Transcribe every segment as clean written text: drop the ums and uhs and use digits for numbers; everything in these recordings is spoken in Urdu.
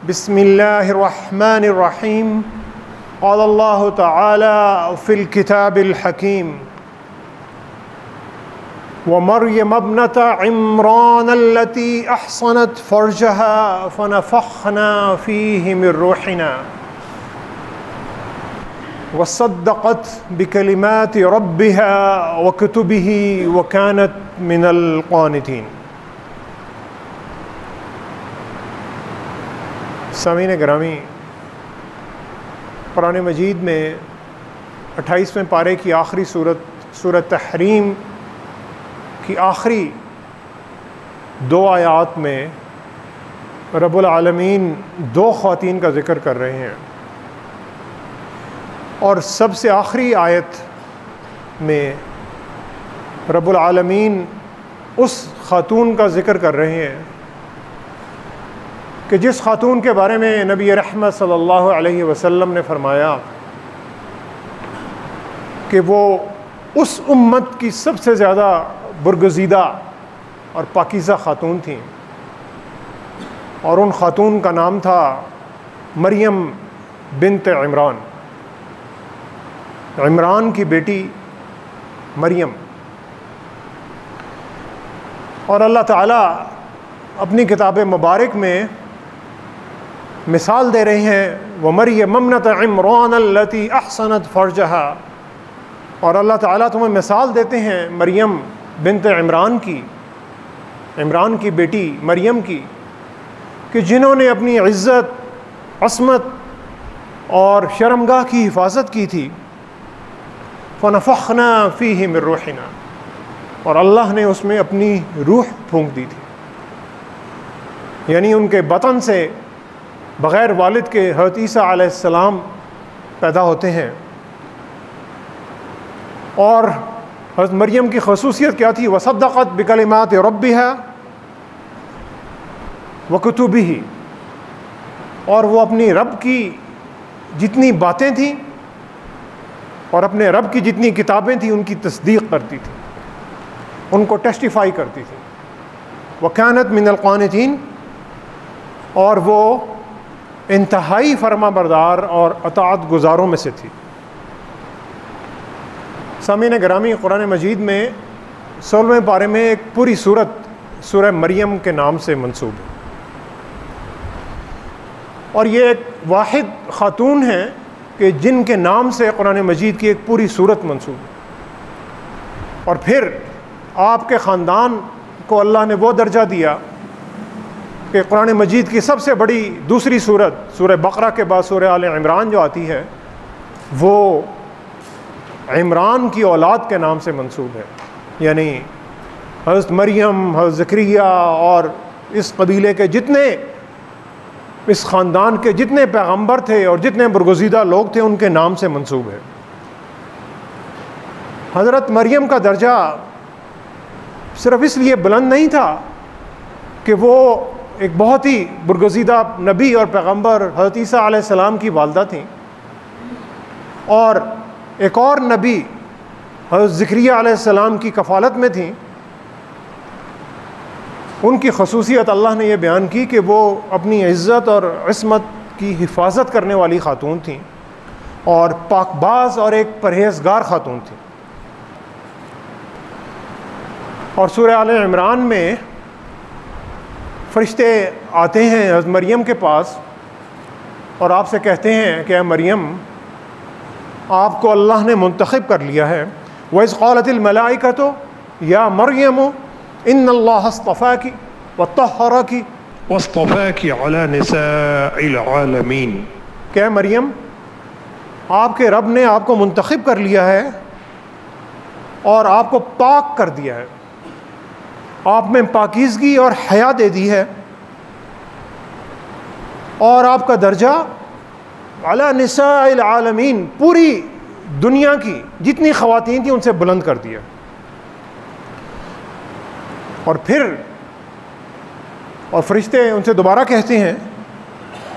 بسم الله الرحمن الرحيم. قال الله تعالى في الكتاب الحكيم: ومريم ابنة عمران التي أحصنت فرجها فنفخنا فيه من روحنا وصدقت بكلمات ربها وكتبه وكانت من القانتين. سامعین گرامی، قرآن مجید میں 28ویں پارے کی آخری سورۃ تحریم کی آخری 2 آیات میں رب العالمین 2 خواتین کا ذکر کر رہے ہیں، اور سب سے آخری آیت میں رب العالمین اس خاتون کا ذکر کر رہے ہیں کہ جس خاتون کے بارے میں نبی رحمت صلی اللہ علیہ وسلم نے فرمایا کہ وہ اس امت کی سب سے زیادہ برگزیدہ اور پاکیزہ خاتون تھیں، اور ان خاتون کا نام تھا مریم بنت عمران، عمران کی بیٹی مریم۔ اور اللہ تعالیٰ اپنی کتاب مبارک میں مثال دے رہے ہیں وَمَرْيَمَ ابْنَتَ عِمْرَانَ الَّتِي أَحْصَنَتْ فَرْجَهَا، اور اللہ تعالیٰ تمہیں مثال دیتے ہیں مریم بنت عمران کی، عمران کی بیٹی مریم کی، کہ جنہوں نے اپنی عزت، عصمت اور شرمگاہ کی حفاظت کی تھی۔ فَنَفَخْنَا فِيهِ مِن رُوحِنَا، اور اللہ نے اس میں اپنی روح پھونک دی تھی، یعنی ان کے بطن سے بغیر والد کے حضرت عیسیٰ علیہ السلام پیدا ہوتے ہیں۔ اور حضرت مریم کی خصوصیت کیا تھی؟ وَصَدَّقَتْ بِكَلِمَاتِ رَبِّهَا وَكُتُبِهِ، اور وہ اپنی رب کی جتنی باتیں تھیں اور اپنے رب کی جتنی کتابیں تھیں ان کی تصدیق کرتی تھی، ان کو ٹیسٹیفائی کرتی تھی۔ وَكَانَتْ مِنَ الْقَانِتِينَ، اور وہ انتہائی فرما بردار اور اطاعت گزاروں میں سے تھی۔ سامعین گرامی، قرآن مجید میں 16ویں پارے میں ایک پوری سورت سورہ مریم کے نام سے منسوب ہے، اور یہ ایک واحد خاتون ہیں کہ جن کے نام سے قرآن مجید کی ایک پوری سورت منسوب ہے۔ اور پھر آپ کے خاندان کو اللہ نے وہ درجہ دیا کہ قرآن مجید کی سب سے بڑی دوسری سورت سورہ بقرہ کے بعد سورہ آل عمران جو آتی ہے وہ عمران کی اولاد کے نام سے منسوب ہے، یعنی حضرت مریم، حضرت زکریا اور اس قبیلے کے جتنے، اس خاندان کے جتنے پیغمبر تھے اور جتنے برگزیدہ لوگ تھے ان کے نام سے منسوب ہے۔ حضرت مریم کا درجہ صرف اس لیے بلند نہیں تھا کہ وہ ایک بہت ہی برگزیدہ نبی اور پیغمبر حضرت عیسیٰ علیہ السلام کی والدہ تھیں، اور ایک اور نبی حضرت زکریا علیہ السلام کی کفالت میں تھیں۔ ان کی خصوصیت اللہ نے یہ بیان کی کہ وہ اپنی عزت اور عصمت کی حفاظت کرنے والی خاتون تھیں، اور پاک باز اور ایک پرہیزگار خاتون تھیں۔ اور سورہ آل عمران میں فرشتے آتے ہیں حضرت مریم کے پاس اور آپ سے کہتے ہیں کہ اے مریم، آپ کو اللہ نے منتخب کر لیا ہے۔ وَإِذْ قَالَتِ الْمَلَائِكَةُ يَا مَرْيَمُ إِنَّ اللَّهَ اصْطَفَاكِ وَطَهَّرَكِ وَاصْطَفَاكِ عَلَى نِسَاءِ الْعَالَمِينَ، کہ اے مریم، آپ کے رب نے آپ کو منتخب کر لیا ہے اور آپ کو پاک کر دیا ہے، آپ میں پاکیزگی اور حیا دے دی ہے، اور آپ کا درجہ علی نساء العالمین، پوری دنیا کی جتنی خواتین تھیں ان سے بلند کر دیا۔ اور پھر فرشتے ان سے دوبارہ کہتے ہیں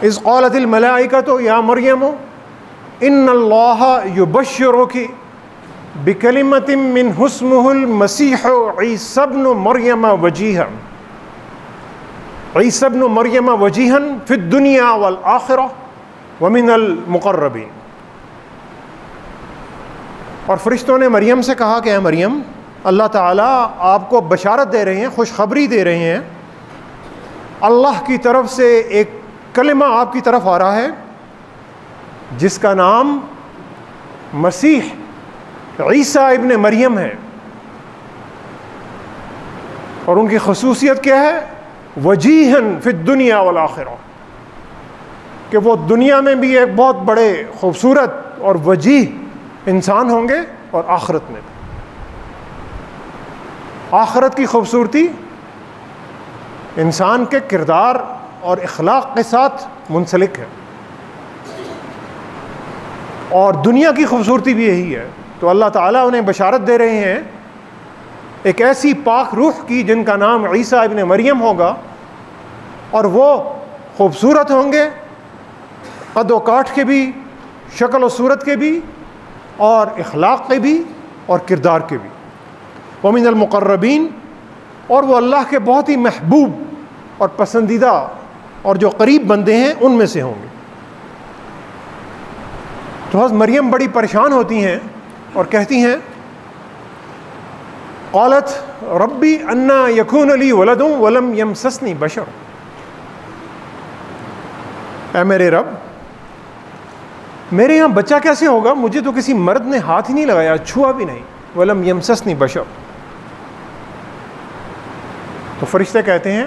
اذ قالت الملائکۃ یا مریم ان اللہ یبشرک بکلمۃ منہ اسمہ المسیح عیسی ابن مریم وجیہا، عیسی ابن مریم وجیہا فی الدنیا والآخرہ ومن المقربین. اور فرشتوں نے مریم سے کہا کہ اے مریم، اللہ تعالیٰ آپ کو بشارت دے رہے ہیں، خوشخبری دے رہے ہیں، اللہ کی طرف سے ایک کلمہ آپ کی طرف آ رہا ہے جس کا نام مسیح عیسیٰ ابن مریم ہے. اور ان کی خصوصیت کیا ہے؟ وجیہن فی الدنیا والآخرہ، کہ وہ دنیا میں بھی ایک بہت بڑے خوبصورت اور وجیح انسان ہوں گے، اور آخرت میں بھی. آخرت کی خوبصورتی انسان کے کردار اور اخلاق کے ساتھ منسلک ہے، اور دنیا کی خوبصورتی بھی یہی ہے. تو اللہ تعالیٰ انہیں بشارت دے رہے ہیں ایک ایسی پاک روح کی جن کا نام عیسیٰ ابن مریم ہوگا، اور وہ خوبصورت ہوں گے، قد و کاٹ کے بھی، شکل و صورت کے بھی، اور اخلاق کے بھی، اور کردار کے بھی. ومن المقربین، اور وہ اللہ کے بہت ہی محبوب اور پسندیدہ اور جو قریب بندے ہیں ان میں سے ہوں گے. تو حضرت مریم بڑی پریشان ہوتی ہیں اور کہتی ہیں قالت ربی انا یکون لی ولد ولم یمسسنی بشر. اے میرے رب، میرے یہاں بچہ کیسے ہوگا؟ مجھے تو کسی مرد نے ہاتھ ہی نہیں لگایا، چھوا بھی نہیں. ولم یمسسنی بشر. تو فرشتے کہتے ہیں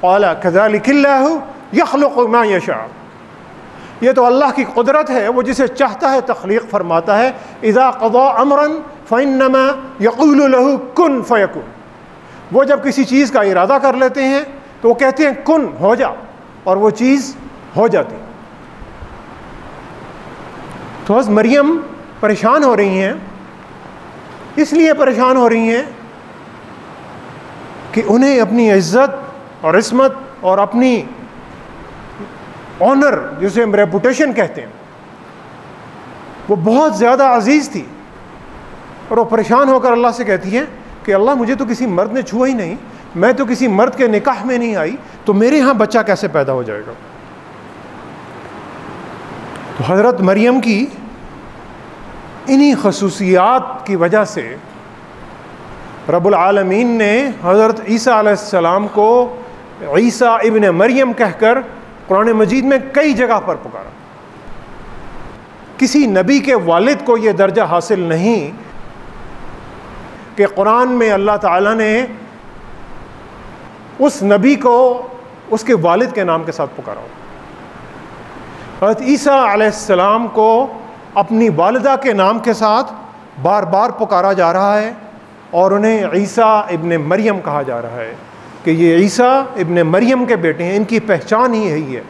قال کذلک اللہ یخلق ما یشاء. یہ تو اللہ کی قدرت ہے، وہ جسے چاہتا ہے تخلیق فرماتا ہے. اذا قضى امرا فانما یقول له کن فیکون. وہ جب کسی چیز کا ارادہ کر لیتے ہیں تو وہ کہتے ہیں کن، ہو جا، اور وہ چیز ہو جاتی. تو حضرت مریم پریشان ہو رہی ہیں، اس لیے پریشان ہو رہی ہیں کہ انہیں اپنی عزت اور عصمت اور اپنی آنر، جسے ہم ریپوٹیشن کہتے ہیں، وہ بہت زیادہ عزیز تھی. اور وہ پریشان ہو کر اللہ سے کہتی ہیں کہ اللہ، مجھے تو کسی مرد نے چھوا ہی نہیں، میں تو کسی مرد کے نکاح میں نہیں آئی، تو میرے ہاں بچہ کیسے پیدا ہو جائے گا؟ تو حضرت مریم کی انہی خصوصیات کی وجہ سے رب العالمین نے حضرت عیسیٰ علیہ السلام کو عیسیٰ ابن مریم کہہ کر قرآن مجید میں کئی جگہ پر پکارا. کسی نبی کے والد کو یہ درجہ حاصل نہیں کہ قرآن میں اللہ تعالیٰ نے اس نبی کو اس کے والد کے نام کے ساتھ پکارا ہو. حضرت عیسیٰ علیہ السلام کو اپنی والدہ کے نام کے ساتھ بار بار پکارا جا رہا ہے، اور انہیں عیسیٰ ابن مریم کہا جا رہا ہے کہ یہ عیسیٰ ابن مریم کے بیٹے ہیں، ان کی پہچان ہی یہی ہے.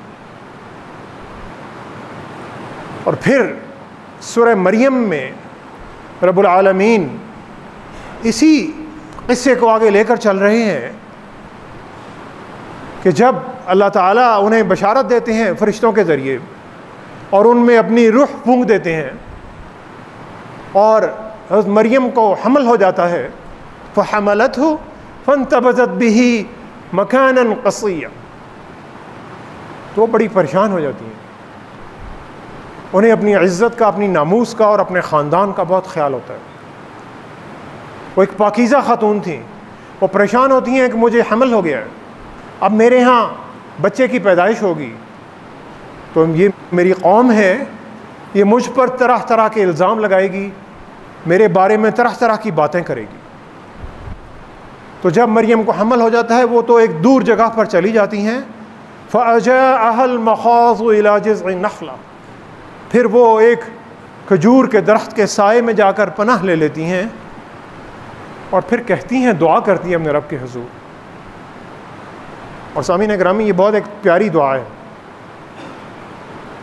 اور پھر سورہ مریم میں رب العالمین اسی قصے کو آگے لے کر چل رہے ہیں کہ جب اللہ تعالیٰ انہیں بشارت دیتے ہیں فرشتوں کے ذریعے، اور ان میں اپنی روح پھونک دیتے ہیں، اور حضرت مریم کو حمل ہو جاتا ہے. فحملته فانتبذت به مکانا قصیا. تو وہ بڑی پریشان ہو جاتی ہیں. انہیں اپنی عزت کا، اپنی ناموس کا اور اپنے خاندان کا بہت خیال ہوتا ہے. وہ ایک پاکیزہ خاتون تھیں، وہ پریشان ہوتی ہیں کہ مجھے حمل ہو گیا ہے، اب میرے ہاں بچے کی پیدائش ہوگی، تو یہ میری قوم ہے، یہ مجھ پر طرح طرح کے الزام لگائے گی، میرے بارے میں طرح طرح کی باتیں کرے گی. تو جب مریم کو حمل ہو جاتا ہے، وہ تو ایک دور جگہ پر چلی جاتی ہیں. فَأَجَاءَهَا الْمَخَاضُ إِلَى جِذْعِ النَّخْلَةِ. پھر وہ ایک کھجور کے درخت کے سائے میں جا کر پناہ لے لیتی ہیں، اور پھر کہتی ہیں، دعا کرتی ہیں اپنے رب کے حضور. اور سامعین گرامی، یہ بہت ایک پیاری دعا ہے،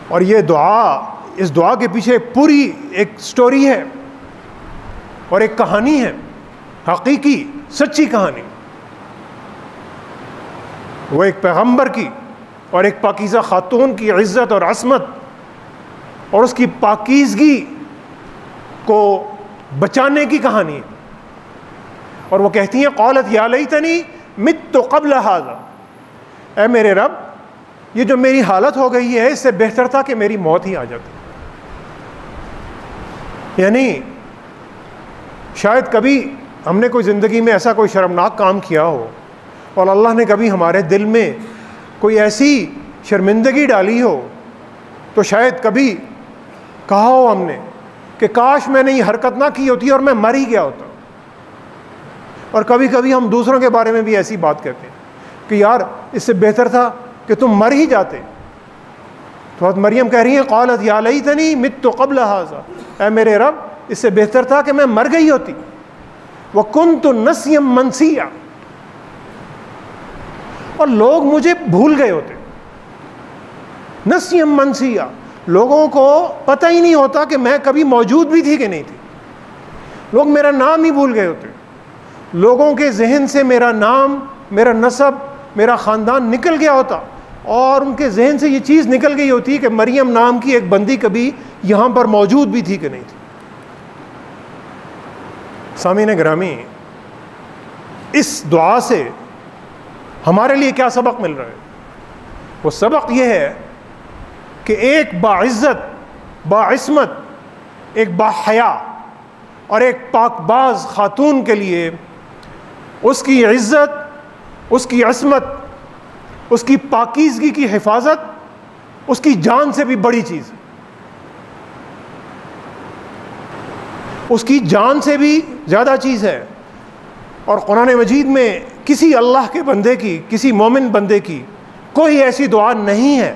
اور یہ دعا، اس دعا کے پیچھے پوری ایک سٹوری ہے اور ایک کہانی ہے، حقیقی سچی کہانی. وہ ایک پیغمبر کی اور ایک پاکیزہ خاتون کی عزت اور عصمت اور اس کی پاکیزگی کو بچانے کی کہانی ہے. اور وہ کہتی ہیں قالت یا لیتنی مت قبل ھذا، اے میرے رب یہ جو میری حالت ہو گئی ہے اس سے بہتر تھا کہ میری موت ہی آ جاتی. یعنی شاید کبھی ہم نے کوئی زندگی میں ایسا کوئی شرمناک کام کیا ہو اور اللہ نے کبھی ہمارے دل میں کوئی ایسی شرمندگی ڈالی ہو تو شاید کبھی کہا ہو ہم نے کہ کاش میں نے یہ حرکت نہ کی ہوتی اور میں مر ہی گیا ہوتا. اور کبھی کبھی ہم دوسروں کے بارے میں بھی ایسی بات کہتے ہیں کہ یار اس سے بہتر تھا کہ تم مر ہی جاتے. تو حضرت مریم کہہ رہی ہیں قالت یا لیتنی مت قبل ھذا، اے میرے رب اس سے بہتر تھا کہ میں مر گئی ہوتی. وکنت نسیا منسیا، اور لوگ مجھے بھول گئے ہوتے. نسیا منسیا، لوگوں کو پتہ ہی نہیں ہوتا کہ میں کبھی موجود بھی تھی کہ نہیں تھی. لوگ میرا نام ہی بھول گئے ہوتے. لوگوں کے ذہن سے میرا نام، میرا نسب، میرا خاندان نکل گیا ہوتا اور ان کے ذہن سے یہ چیز نکل گئی ہوتی کہ مریم نام کی ایک بندی کبھی یہاں پر موجود بھی تھی کہ نہیں تھی. سامعین گرامی، اس دعا سے ہمارے لیے کیا سبق مل رہا ہے؟ وہ سبق یہ ہے کہ ایک باعزت، باعصمت، ایک باحیا اور ایک پاک باز خاتون کے لیے اس کی عزت، اس کی عصمت، اس کی پاکیزگی کی حفاظت اس کی جان سے بھی بڑی چیز ہے. اس کی جان سے بھی زیادہ چیز ہے. اور قرآن مجید میں کسی اللہ کے بندے کی، کسی مومن بندے کی کوئی ایسی دعا نہیں ہے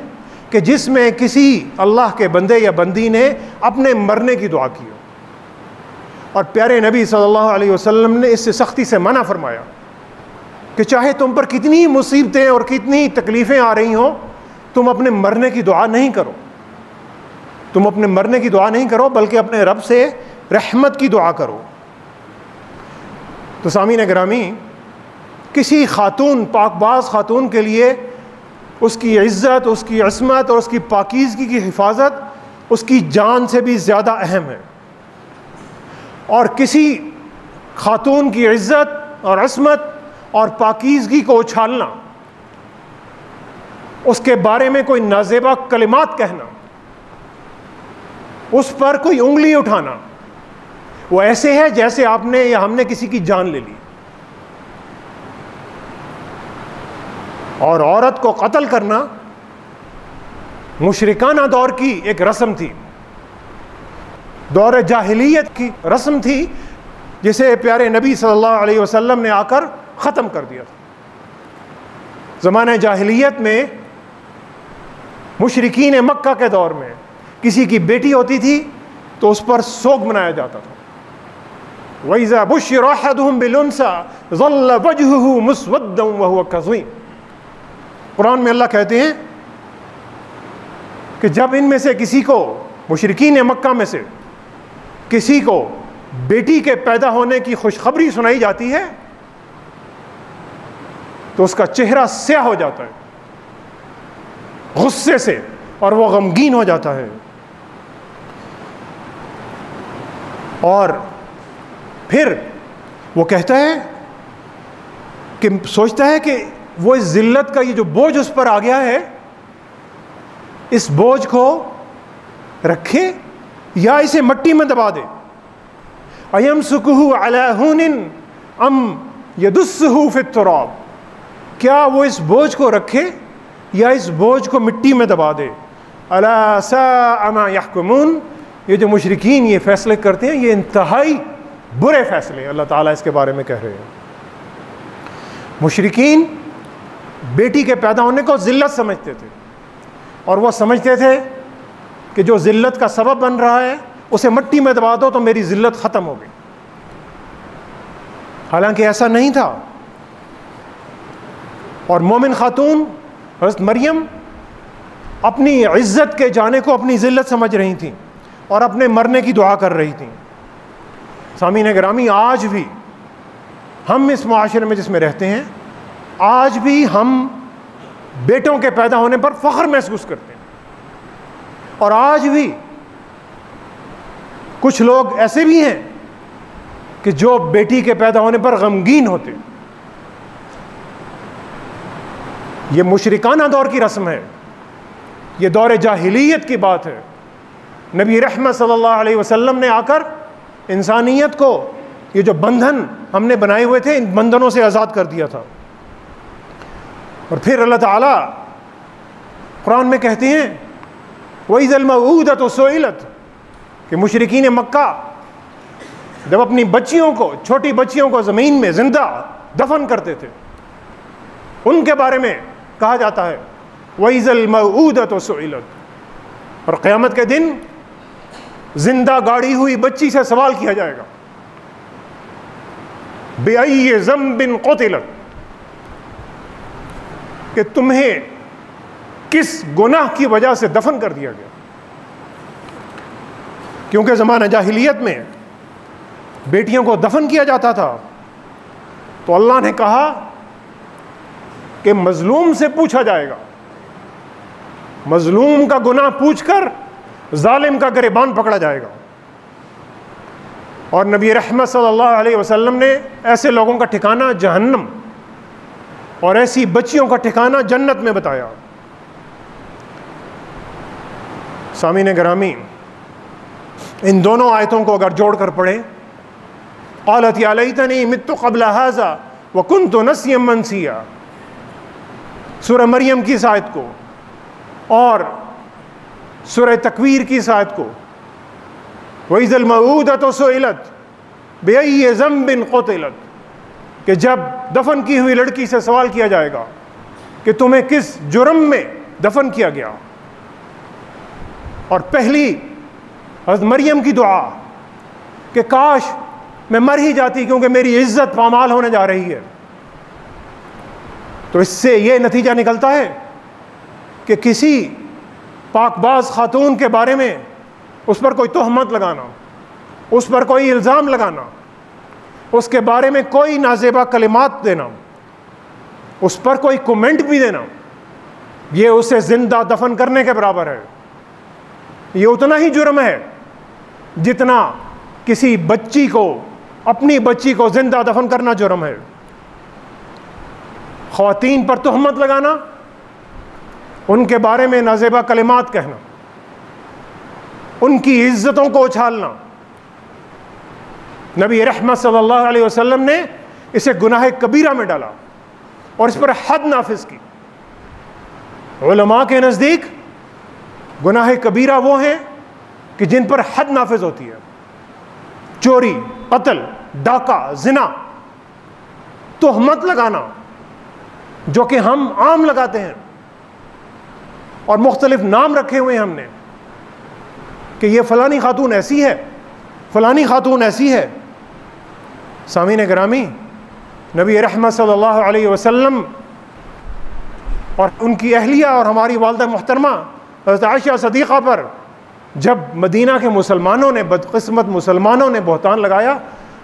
کہ جس میں کسی اللہ کے بندے یا بندی نے اپنے مرنے کی دعا کی ہو. اور پیارے نبی صلی اللہ علیہ وسلم نے اس سے سختی سے منع فرمایا کہ چاہے تم پر کتنی مصیبتیں اور کتنی تکلیفیں آ رہی ہوں تم اپنے مرنے کی دعا نہیں کرو. تم اپنے مرنے کی دعا نہیں کرو بلکہ اپنے رب سے رحمت کی دعا کرو. تو سامعین گرامی، کسی خاتون، پاک باز خاتون کے لیے اس کی عزت، اس کی عصمت اور اس کی پاکیزگی کی حفاظت اس کی جان سے بھی زیادہ اہم ہے. اور کسی خاتون کی عزت اور عصمت اور پاکیزگی کو اچھالنا، اس کے بارے میں کوئی نازیبہ کلمات کہنا، اس پر کوئی انگلی اٹھانا، وہ ایسے ہے جیسے آپ نے یا ہم نے کسی کی جان لے لی. اور عورت کو قتل کرنا مشرکانہ دور کی ایک رسم تھی، دور جاہلیت کی رسم تھی جسے پیارے نبی صلی اللہ علیہ وسلم نے آ کر ختم کر دیا تھا. زمانہ جاہلیت میں مشرکین مکہ کے دور میں کسی کی بیٹی ہوتی تھی تو اس پر سوگ منایا جاتا تھا. وَإِذَا بُشِّرَ أَحَدُهُم بِالْأُنثَىٰ ظَلَّ وَجْهُهُ مُسْوَدًّا وَهُوَ كَظِيمٌ. قرآن میں اللہ کہتے ہیں کہ جب ان میں سے کسی کو، مشرکین مکہ میں سے کسی کو بیٹی کے پیدا ہونے کی خوشخبری سنائی جاتی ہے تو اس کا چہرہ سیاہ ہو جاتا ہے غصے سے اور وہ غمگین ہو جاتا ہے. اور پھر وہ کہتا ہے کہ سوچتا ہے کہ وہ اس ذلت کا یہ جو بوجھ اس پر آ گیا ہے اس بوجھ کو رکھے یا اسے مٹی میں دبا دے. اَيَمْسُكُهُ عَلَىٰ هُونٍ أَمْ يَدُسُّهُ فِي التُّرَابِ. کیا وہ اس بوجھ کو رکھے یا اس بوجھ کو مٹی میں دبا دے. أَلَا سَاءَ مَا يَحْكُمُونَ. یہ جو مشرکین یہ فیصلے کرتے ہیں یہ انتہائی برے فیصلے اللہ تعالیٰ اس کے بارے میں کہہ رہے ہیں. مشرکین بیٹی کے پیدا ہونے کو ذلت سمجھتے تھے اور وہ سمجھتے تھے کہ جو ذلت کا سبب بن رہا ہے اسے مٹی میں دبا دو تو میری ذلت ختم ہو گئی. حالانکہ ایسا نہیں تھا. اور مومن خاتون حضرت مریم اپنی عزت کے جانے کو اپنی ذلت سمجھ رہی تھیں اور اپنے مرنے کی دعا کر رہی تھیں. سامعین گرامی، آج بھی ہم اس معاشرے میں جس میں رہتے ہیں آج بھی ہم بیٹوں کے پیدا ہونے پر فخر محسوس کرتے ہیں. اور آج بھی کچھ لوگ ایسے بھی ہیں کہ جو بیٹی کے پیدا ہونے پر غمگین ہوتے ہیں. یہ مشرکانہ دور کی رسم ہے، یہ دور جاہلیت کی بات ہے۔ نبی رحمت صلی اللہ علیہ وسلم نے آ کر انسانیت کو یہ جو بندھن ہم نے بنائے ہوئے تھے، ان بندھنوں سے آزاد کر دیا تھا۔ اور پھر اللہ تعالیٰ قرآن میں کہتے ہیں وَإِذَا الْمَوْءُودَةُ سُئِلَتْ، کہ مشرکین مکہ جب اپنی بچیوں کو، چھوٹی بچیوں کو زمین میں زندہ دفن کرتے تھے، ان کے بارے میں کہا جاتا ہے وَإِذَا الْمَوْءُودَةُ سُئِلَتْ، اور قیامت کے دن زندہ گاڑی ہوئی بچی سے سوال کیا جائے گا بِأَيِّ ذَنبٍ قُتِلَتْ، کہ تمہیں کس گناہ کی وجہ سے دفن کر دیا گیا۔ کیونکہ زمانہ جاہلیت میں بیٹیوں کو دفن کیا جاتا تھا، تو اللہ نے کہا کہ مظلوم سے پوچھا جائے گا، مظلوم کا گناہ پوچھ کر ظالم کا گریبان پکڑا جائے گا۔ اور نبی رحمت صلی اللہ علیہ وسلم نے ایسے لوگوں کا ٹھکانہ جہنم اور ایسی بچیوں کا ٹھکانہ جنت میں بتایا۔ سامعین گرامی، ان دونوں آیتوں کو اگر جوڑ کر پڑھیں، قالت یا لیتنی مت قبل ھذا وکنت نسیا منسیا، سورہ مریم کی اس آیت کو اور سورہ تکویر کی اس آیت کو، وَإِذَا الْمَوْءُودَةُ سُئِلَتْ بِأَيِّ ذَنبٍ قُتِلَتْ، کہ جب دفن کی ہوئی لڑکی سے سوال کیا جائے گا کہ تمہیں کس جرم میں دفن کیا گیا۔ اور پہلی حضرت مریم کی دعا کہ کاش میں مر ہی جاتی، کیونکہ میری عزت پامال ہونے جا رہی ہے۔ تو اس سے یہ نتیجہ نکلتا ہے کہ کسی پاک باز خاتون کے بارے میں اس پر کوئی تہمت لگانا، اس پر کوئی الزام لگانا، اس کے بارے میں کوئی نازیبہ کلمات دینا، اس پر کوئی کومنٹ بھی دینا، یہ اسے زندہ دفن کرنے کے برابر ہے۔ یہ اتنا ہی جرم ہے جتنا کسی بچی کو، اپنی بچی کو زندہ دفن کرنا جرم ہے۔ خواتین پر تہمت لگانا، ان کے بارے میں نازیبہ کلمات کہنا، ان کی عزتوں کو اچھالنا، نبی رحمت صلی اللہ علیہ وسلم نے اسے گناہ کبیرہ میں ڈالا اور اس پر حد نافذ کی۔ علماء کے نزدیک گناہ کبیرہ وہ ہیں کہ جن پر حد نافذ ہوتی ہے، چوری، قتل، ڈاکہ، زنا، تہمت لگانا، جو کہ ہم عام لگاتے ہیں اور مختلف نام رکھے ہوئے ہیں ہم نے کہ یہ فلانی خاتون ایسی ہے، فلانی خاتون ایسی ہے۔ سامعین گرامی، نبی رحمت صلی اللہ علیہ وسلم اور ان کی اہلیہ اور ہماری والدہ محترمہ حضرت عائشہ صدیقہ پر جب مدینہ کے مسلمانوں نے، بدقسمت مسلمانوں نے بہتان لگایا،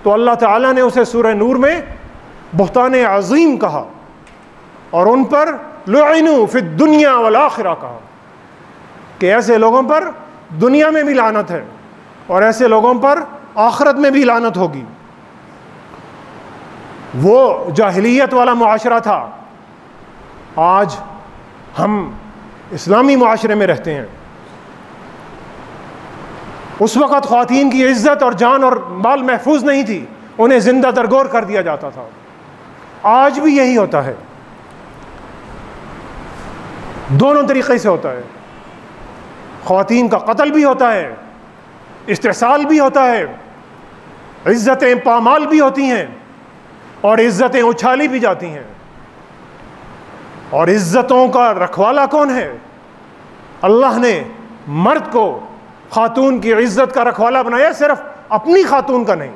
تو اللہ تعالیٰ نے اسے سورہ نور میں بہتان عظیم کہا اور ان پر لعنوا فی الدنیا والآخرہ کہا کہ ایسے لوگوں پر دنیا میں بھی لعنت ہے اور ایسے لوگوں پر آخرت میں بھی لعنت ہوگی۔ وہ جاہلیت والا معاشرہ تھا، آج ہم اسلامی معاشرے میں رہتے ہیں۔ اس وقت خواتین کی عزت اور جان اور مال محفوظ نہیں تھی، انہیں زندہ درگور کر دیا جاتا تھا۔ آج بھی یہی ہوتا ہے، دونوں طریقے سے ہوتا ہے۔ خواتین کا قتل بھی ہوتا ہے، استحصال بھی ہوتا ہے، عزتیں پامال بھی ہوتی ہیں اور عزتیں اچھالی بھی جاتی ہیں۔ اور عزتوں کا رکھوالا کون ہے؟ اللہ نے مرد کو خاتون کی عزت کا رکھوالا بنایا، صرف اپنی خاتون کا نہیں،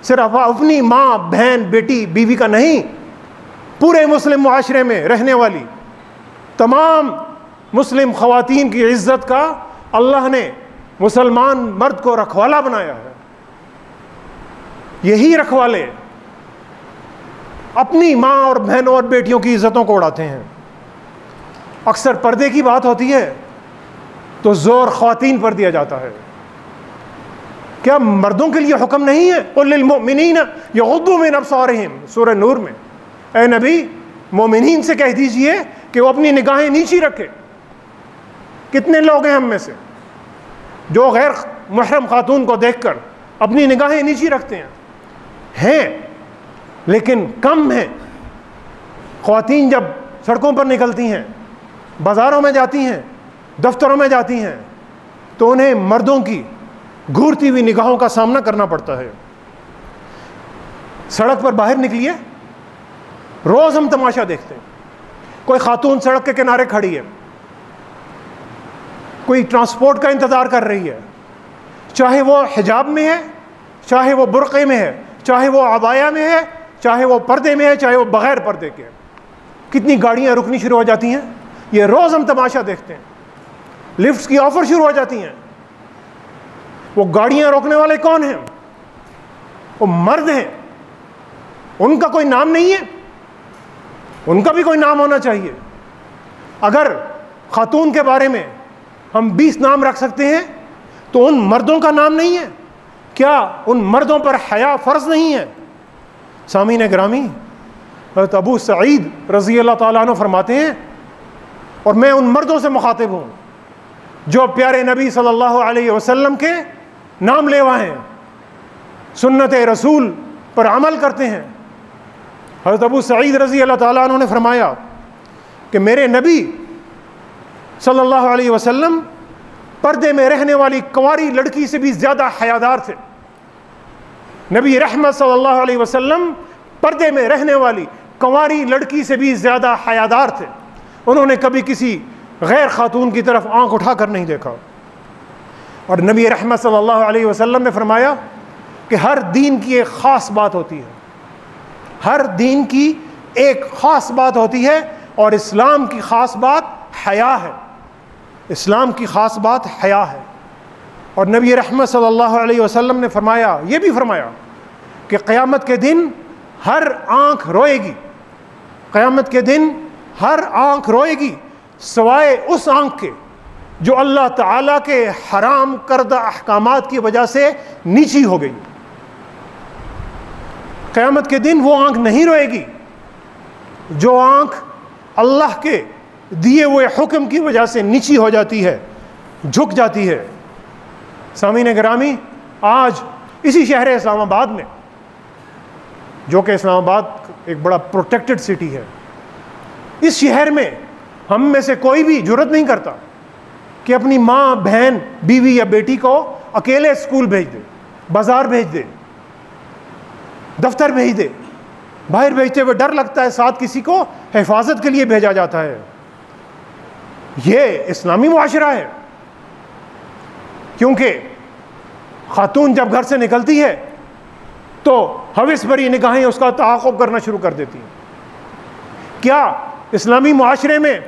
صرف اپنی ماں، بہن، بیٹی، بیوی کا نہیں، پورے مسلم معاشرے میں رہنے والی تمام مسلم خواتین کی عزت کا اللہ نے مسلمان مرد کو رکھوالا بنایا ہے۔ یہی رکھوالے اپنی ماں اور بہنوں اور بیٹیوں کی عزتوں کو اڑاتے ہیں۔ اکثر پردے کی بات ہوتی ہے تو زور خواتین پر دیا جاتا ہے۔ کیا مردوں کے لیے حکم نہیں ہے؟ قل للمؤمنین یغضوا من ابصارہم، سورہ نور میں، اے نبی مومنین سے کہہ دیجئے کہ وہ اپنی نگاہیں نیچی رکھے. کتنے لوگ ہیں ہم میں سے جو غیر محرم خاتون کو دیکھ کر اپنی نگاہیں نیچی رکھتے ہیں لیکن کم ہیں. خواتین جب سڑکوں پر نکلتی ہیں، بازاروں میں جاتی ہیں، دفتروں میں جاتی ہیں، تو انہیں مردوں کی گھورتی ہوئی نگاہوں کا سامنا کرنا پڑتا ہے. سڑک پر باہر نکلیے، روز ہم تماشا دیکھتے ہیں. کوئی خاتون سڑک کے کنارے کھڑی ہے، کوئی ٹرانسپورٹ کا انتظار کر رہی ہے، چاہے وہ حجاب میں ہے، چاہے وہ برقعے میں ہے، چاہے وہ عبایا میں ہے، چاہے وہ پردے میں ہے، چاہے وہ بغیر پردے کے ہے. کتنی گاڑیاں رکنی شروع ہو جاتی ہیں. یہ روز ہم تماشا دیکھتے ہیں. لفٹس کی آفر شروع ہو جاتی ہیں. وہ گاڑیاں روکنے والے کون ہیں؟ وہ مرد ہیں. ان کا کوئی نام نہیں ہے؟ ان کا بھی کوئی نام ہونا چاہیے. اگر خاتون کے بارے میں ہم 20 نام رکھ سکتے ہیں تو ان مردوں کا نام نہیں ہے؟ کیا ان مردوں پر حیا فرض نہیں ہے؟ سامعین گرامی، حضرت ابو سعید رضی اللہ تعالیٰ عنہ فرماتے ہیں، اور میں ان مردوں سے مخاطب ہوں جو پیارے نبی صلی اللہ علیہ وسلم کے نام لیوا ہیں، سنت رسول پر عمل کرتے ہیں. حضرت ابو سعید رضی اللہ تعالیٰ عنہ نے فرمایا کہ میرے نبی صلی اللہ علیہ وسلم پردے میں رہنے والی کنواری لڑکی سے بھی زیادہ حیادار تھے. نبی رحمت صلی اللہ علیہ وسلم پردے میں رہنے والی کنواری لڑکی سے بھی زیادہ حیادار تھے. انہوں نے کبھی کسی غیر خاتون کی طرف آنکھ اٹھا کر نہیں دیکھا. اور نبی رحمت صلی اللہ علیہ وسلم نے فرمایا کہ ہر دین کی ایک خاص بات ہوتی ہے، ہر دین کی ایک خاص بات ہوتی ہے، اور اسلام کی خاص بات حیا ہے. اسلام کی خاص بات حیا ہے. اور نبی رحمت صلی اللہ علیہ وسلم نے فرمایا، یہ بھی فرمایا کہ قیامت کے دن ہر آنکھ روئے گی. قیامت کے دن ہر آنکھ روئے گی سوائے اس آنکھ کے جو اللہ تعالیٰ کے حرام کردہ احکامات کی وجہ سے نیچی ہو گئی. قیامت کے دن وہ آنکھ نہیں روئے گی جو آنکھ اللہ کے دیے ہوئے حکم کی وجہ سے نیچی ہو جاتی ہے، جھک جاتی ہے. سامعین گرامی، آج اسی شہر اسلام آباد میں، جو کہ اسلام آباد ایک بڑا پروٹیکٹڈ سٹی ہے، اس شہر میں ہم میں سے کوئی بھی جرت نہیں کرتا کہ اپنی ماں، بہن، بیوی یا بیٹی کو اکیلے اسکول بھیج دے، بازار بھیج دے، دفتر بھیج دے. باہر بھیجتے ہوئے ڈر لگتا ہے، ساتھ کسی کو حفاظت کے لیے بھیجا جاتا ہے. یہ اسلامی معاشرہ ہے؟ کیونکہ خاتون جب گھر سے نکلتی ہے تو ہوس بھری نگاہیں اس کا تعاقب کرنا شروع کر دیتی ہیں. کیا اسلامی معاشرے میں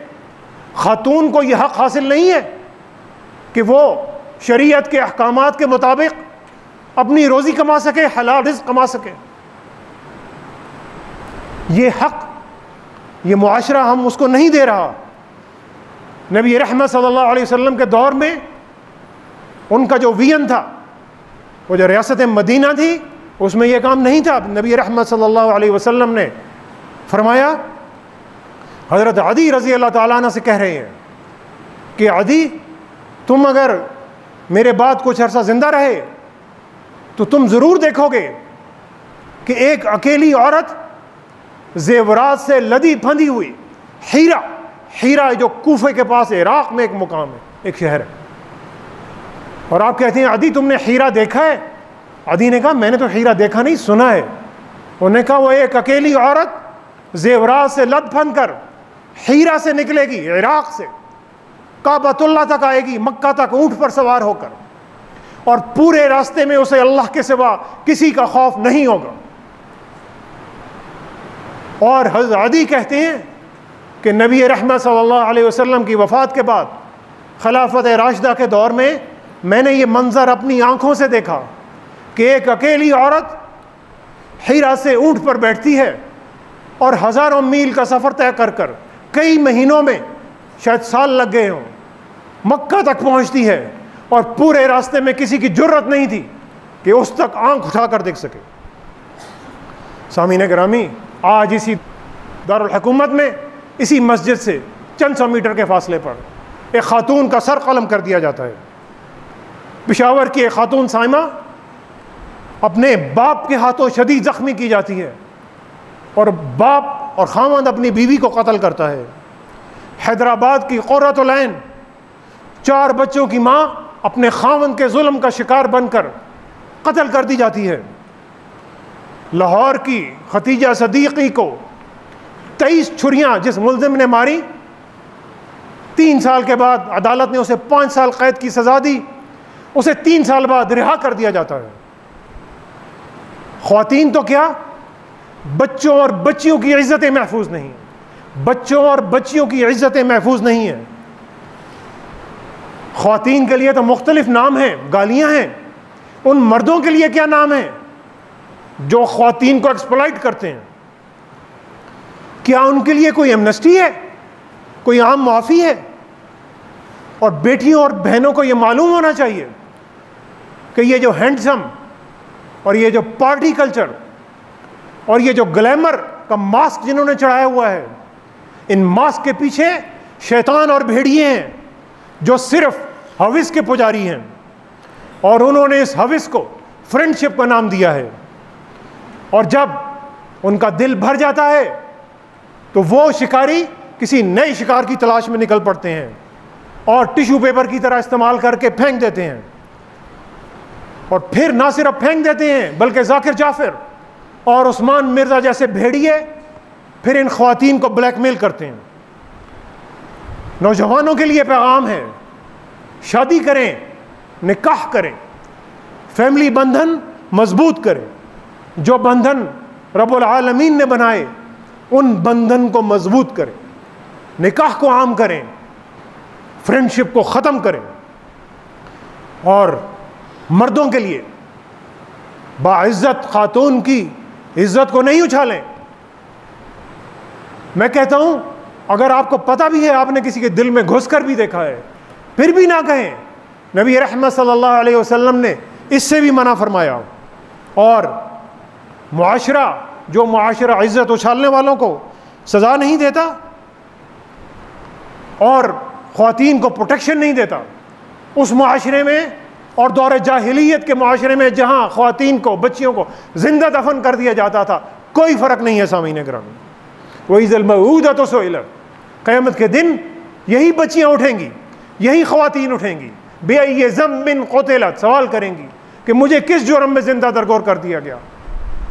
خاتون کو یہ حق حاصل نہیں ہے کہ وہ شریعت کے احکامات کے مطابق اپنی روزی کما سکے، حلال رزق کما سکے؟ یہ حق، یہ معاشرہ ہم اس کو نہیں دے رہا. نبی رحمت صلی اللہ علیہ وسلم کے دور میں ان کا جو ویژن تھا، وہ جو ریاست مدینہ تھی، اس میں یہ کام نہیں تھا. نبی رحمت صلی اللہ علیہ وسلم نے فرمایا، حضرت عدی رضی اللہ تعالیٰ عنہ سے کہہ رہے ہیں کہ عدی، تم اگر میرے بعد کچھ عرصہ زندہ رہے تو تم ضرور دیکھو گے کہ ایک اکیلی عورت زیورات سے لدی پھندی ہوئی ہیرا جو کوفے کے پاس عراق میں ایک مقام ہے، ایک شہر ہے، اور آپ کہتے ہیں عدی تم نے ہیرا دیکھا ہے؟ عدی نے کہا میں نے تو ہیرا دیکھا نہیں، سنا ہے. انہوں نے کہا وہ ایک اکیلی عورت زیورات سے لد پھند کر ہیرا سے نکلے گی، عراق سے کعبۃ اللہ تک آئے گی، مکہ تک اونٹ پر سوار ہو کر، اور پورے راستے میں اسے اللہ کے سوا کسی کا خوف نہیں ہوگا. اور حضرت عدی کہتے ہیں کہ نبی رحمت صلی اللہ علیہ وسلم کی وفات کے بعد خلافت راشدہ کے دور میں میں نے یہ منظر اپنی آنکھوں سے دیکھا کہ ایک اکیلی عورت ہیرا سے اونٹ پر بیٹھتی ہے اور ہزاروں میل کا سفر طے کر کر کئی مہینوں میں، شاید سال لگ گئے ہوں، مکہ تک پہنچتی ہے، اور پورے راستے میں کسی کی جرت نہیں تھی کہ اس تک آنکھ اٹھا کر دیکھ سکے. سامعین گرامی، آج اسی دارالحکومت میں اسی مسجد سے چند سو میٹر کے فاصلے پر ایک خاتون کا سر قلم کر دیا جاتا ہے۔ پشاور کی ایک خاتون سائمہ اپنے باپ کے ہاتھوں شدید زخمی کی جاتی ہے اور باپ اور خاوند اپنی بیوی کو قتل کرتا ہے۔ حیدرآباد کی قرۃ العین 4 بچوں کی ماں اپنے خاوند کے ظلم کا شکار بن کر قتل کر دی جاتی ہے۔ لاہور کی ختیجہ صدیقی کو 23 چھریاں جس ملزم نے ماری، 3 سال کے بعد عدالت نے اسے 5 سال قید کی سزا دی، اسے 3 سال بعد رہا کر دیا جاتا ہے۔ خواتین تو کیا، بچوں اور بچیوں کی عزتیں محفوظ نہیں، بچوں اور بچیوں کی عزتیں محفوظ نہیں ہیں۔ خواتین کے لیے تو مختلف نام ہیں، گالیاں ہیں، ان مردوں کے لیے کیا نام ہے جو خواتین کو ایکسپلائٹ کرتے ہیں؟ کیا ان کے لیے کوئی ایمنسٹی ہے، کوئی عام معافی ہے؟ اور بیٹیوں اور بہنوں کو یہ معلوم ہونا چاہیے کہ یہ جو ہینڈسم اور یہ جو پارٹی کلچر اور یہ جو گلیمر کا ماسک جنہوں نے چڑھایا ہوا ہے، ان ماسک کے پیچھے شیطان اور بھیڑیے ہیں جو صرف ہوس کے پجاری ہیں، اور انہوں نے اس ہوس کو فرینڈشپ کا نام دیا ہے۔ اور جب ان کا دل بھر جاتا ہے تو وہ شکاری کسی نئے شکار کی تلاش میں نکل پڑتے ہیں اور ٹیشو پیپر کی طرح استعمال کر کے پھینک دیتے ہیں، اور پھر نہ صرف پھینک دیتے ہیں بلکہ ذاکر جعفر اور عثمان مرزا جیسے بھیڑیے پھر ان خواتین کو بلیک میل کرتے ہیں۔ نوجوانوں کے لیے پیغام ہے، شادی کریں، نکاح کریں، فیملی بندھن مضبوط کریں، جو بندھن رب العالمین نے بنائے ان بندھن کو مضبوط کریں، نکاح کو عام کریں، فرینڈشپ کو ختم کریں، اور مردوں کے لیے باعزت خاتون کی عزت کو نہیں اچھالیں۔ میں کہتا ہوں اگر آپ کو پتہ بھی ہے، آپ نے کسی کے دل میں گھس کر بھی دیکھا ہے، پھر بھی نہ کہیں۔ نبی رحمت صلی اللہ علیہ وسلم نے اس سے بھی منع فرمایا، اور معاشرہ جو معاشرہ عزت اچھالنے والوں کو سزا نہیں دیتا اور خواتین کو پروٹیکشن نہیں دیتا، اس معاشرے میں اور دور جاہلیت کے معاشرے میں جہاں خواتین کو، بچیوں کو زندہ دفن کر دیا جاتا تھا، کوئی فرق نہیں ہے سامعین گرامی۔ وَإِذَا الْمَوْءُودَةُ سُئِلَتْ، قیامت کے دن یہی بچیاں اٹھیں گی، یہی خواتین اٹھیں گی، بِأَيِّ ذَنبٍ قُتِلَتْ، سوال کریں گی کہ مجھے کس جرم میں زندہ درگور کر دیا گیا،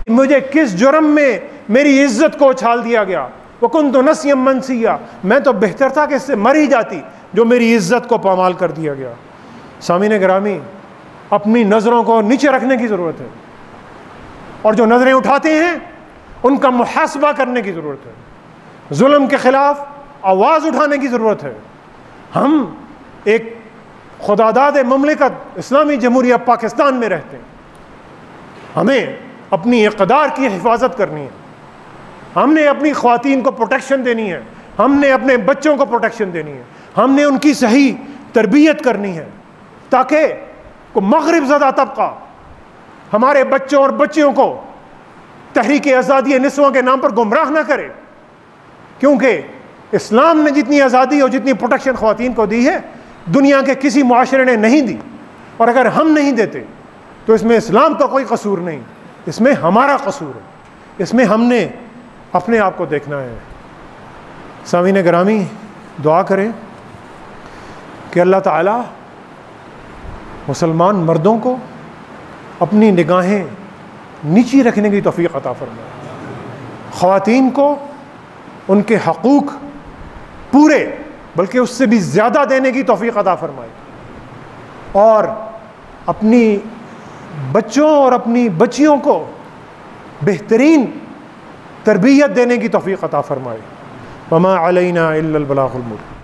مجھے کس جرم میں میری عزت کو اچھال دیا گیا، وَكُنْتُ نَسْيًا مَنْسِيًّا، میں تو بہتر تھا کہ اس سے مر ہی جاتی جو میری عزت کو پامال کر دیا گیا۔ سامعین گرامی، اپنی نظروں کو نیچے رکھنے کی ضرورت ہے، اور جو نظریں اٹھاتے ہیں ان کا محاسبہ کرنے کی ضرورت ہے، ظلم کے خلاف آواز اٹھانے کی ضرورت ہے۔ ہم ایک خداداد مملکت اسلامی جمہوریہ پاکستان میں رہتے ہیں، ہمیں اپنی اقدار کی حفاظت کرنی ہے، ہم نے اپنی خواتین کو پروٹیکشن دینی ہے، ہم نے اپنے بچوں کو پروٹیکشن دینی ہے، ہم نے ان کی صحیح تربیت کرنی ہے تاکہ کو مغرب زدہ طبقہ ہمارے بچوں اور بچیوں کو تحریک آزادی نسواں کے نام پر گمراہ نہ کرے، کیونکہ اسلام نے جتنی آزادی اور جتنی پروٹیکشن خواتین کو دی ہے دنیا کے کسی معاشرے نے نہیں دی، اور اگر ہم نہیں دیتے تو اس میں اسلام کا کوئی قصور نہیں، اس میں ہمارا قصور ہے، اس میں ہم نے اپنے آپ کو دیکھنا ہے۔ سامعین گرامی، دعا کریں کہ اللہ تعالی مسلمان مردوں کو اپنی نگاہیں نیچی رکھنے کی توفیق عطا فرمائے، خواتین کو ان کے حقوق پورے بلکہ اس سے بھی زیادہ دینے کی توفیق عطا فرمائے، اور اپنی بچوں اور اپنی بچیوں کو بہترین تربیت دینے کی توفیق عطا فرمائے۔ وما علینا الا البلاغ المبین۔